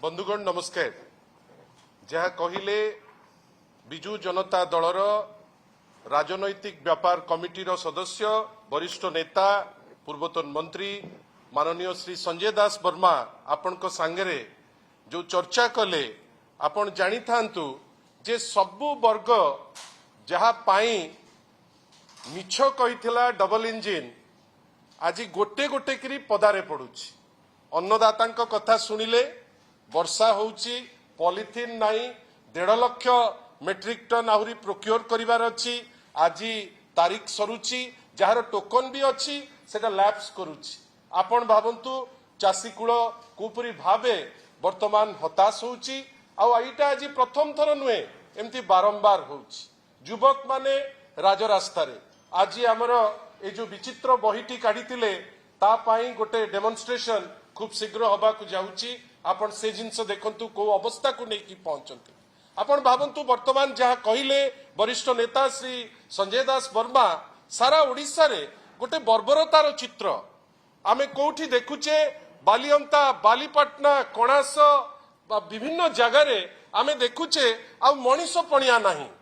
बंधुगण नमस्कार। जहाँ कहले विजु जनता दलर राजनैतिक व्यापार कमिटी सदस्य वरिष्ठ नेता पूर्वतन मंत्री माननीय श्री संजय दास वर्मा आपण सांगरे जो चर्चा कले आपण जानी थांतु जे सबु वर्ग जहाँ पाई मिछ कहिथिला डबल इंजिन आज गोटे गोटे करी पदारे पड़ुछि। अन्नदाता कथा शुणिले वर्षा होउची पॉलिथिन नहीं 1.5 लाख मेट्रिक टन आहरी प्रोक्योर करिवार अछि। आज तारीख सरुची जार टोकन भी अच्छी सेटा लैप्स करुची। आपण भावंतु चाषी कूल कोपरी भावे वर्तमान हताश होउची। आईटा आज प्रथम थर नुहे एमती बारंबार होउची। युवक माने राजरास्ता रे आज आमर ए जो विचित्र बहीटी काढ़ीतिले ता पाई गोटे डेमोन्स्ट्रेशन खूब शीघ्र हवा को जाउची। आपण से जिनस देखंतु को अवस्था को नहीं पहुंचंती। आपण भावंतु वर्तमान जहाँ कहले वरिष्ठ नेता श्री संजय दास वर्मा सारा ओडिशा रे गोटे बर्बरतार चित्र आमे कोठी देखुचे। बालियंता बालीपाटना कणास विभिन्न जगार आमे देखुचे आ मनीष पणिया नहीं।